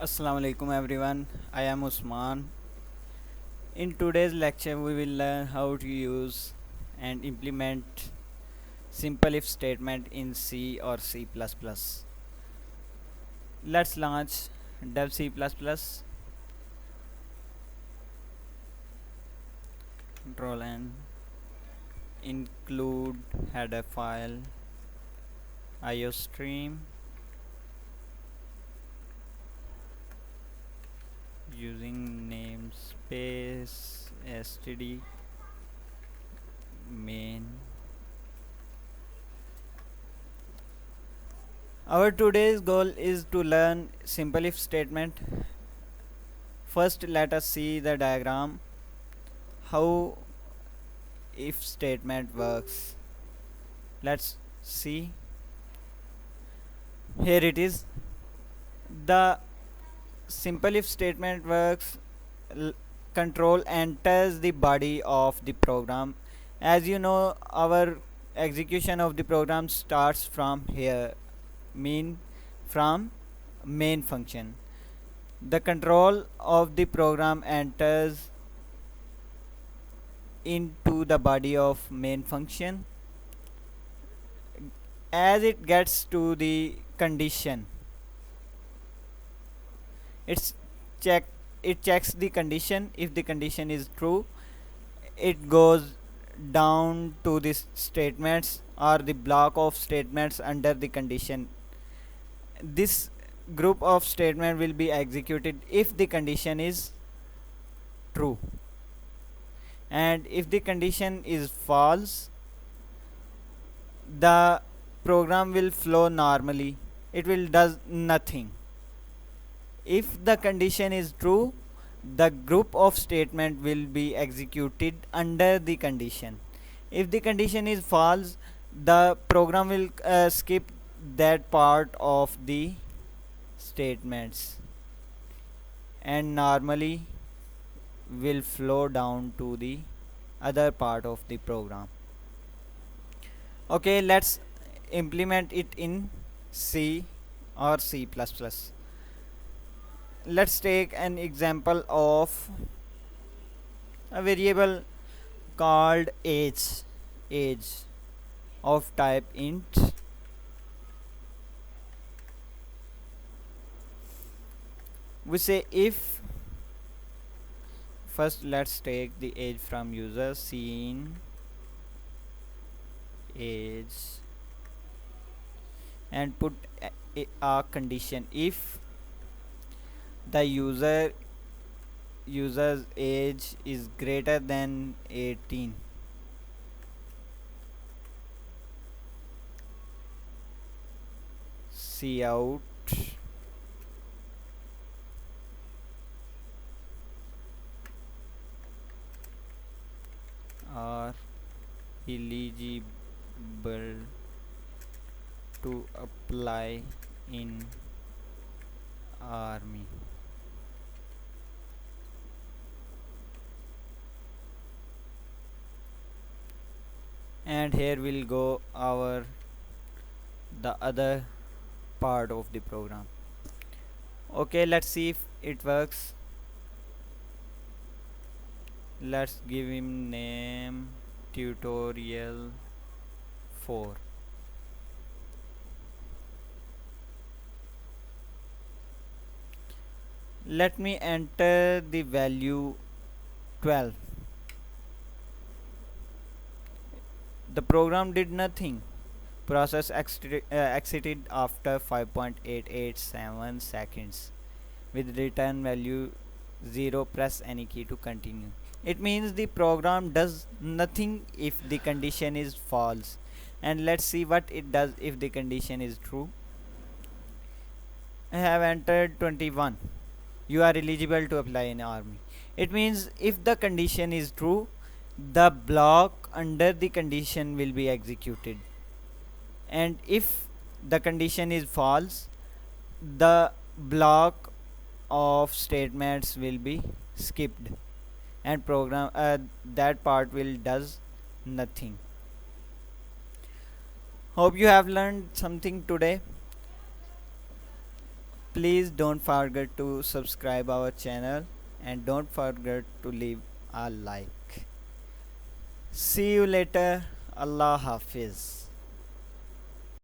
Assalamu alaikum everyone. I am Usman. In today's lecture we will learn how to use and implement simple if statement in C or C++. Let's launch dev C++. Control N, include header file iostream using namespace std main. Our today's goal is to learn simple if statement. First, let us see the diagram how if statement works. Let's see. Here it is. The simple if statement works. Control enters the body of the program. As you know, our execution of the program starts from here, mean from main function. The control of the program enters into the body of main function. As it gets to the condition, it's check it checks the condition. If the condition is true, it goes down to the statements or the block of statements under the condition. This group of statement will be executed if the condition is true, and if the condition is false, the program will flow normally. It will does nothing. If the condition is true, the group of statement will be executed under the condition. If the condition is false, the program will skip that part of the statements and normally will flow down to the other part of the program. Okay, let's implement it in C or C++. Let's take an example of a variable called age of type int. We say if, first let's take the age from user, scene age, and put a condition. If the user's age is greater than 18, cout are eligible to apply in army. And here will go our the other part of the program. Okay, let's see if it works. Let's give him name tutorial 4. Let me enter the value 12. The program did nothing. Process exited after 5.887 seconds with return value 0. Press any key to continue. It means the program does nothing if the condition is false. And let's see what it does if the condition is true. I have entered 21. You are eligible to apply in army. It means if the condition is true, the block under the condition will be executed, and if the condition is false, the block of statements will be skipped and program that part will does nothing. Hope you have learned something today. Please don't forget to subscribe our channel and don't forget to leave a like. See you later. Allah Hafiz.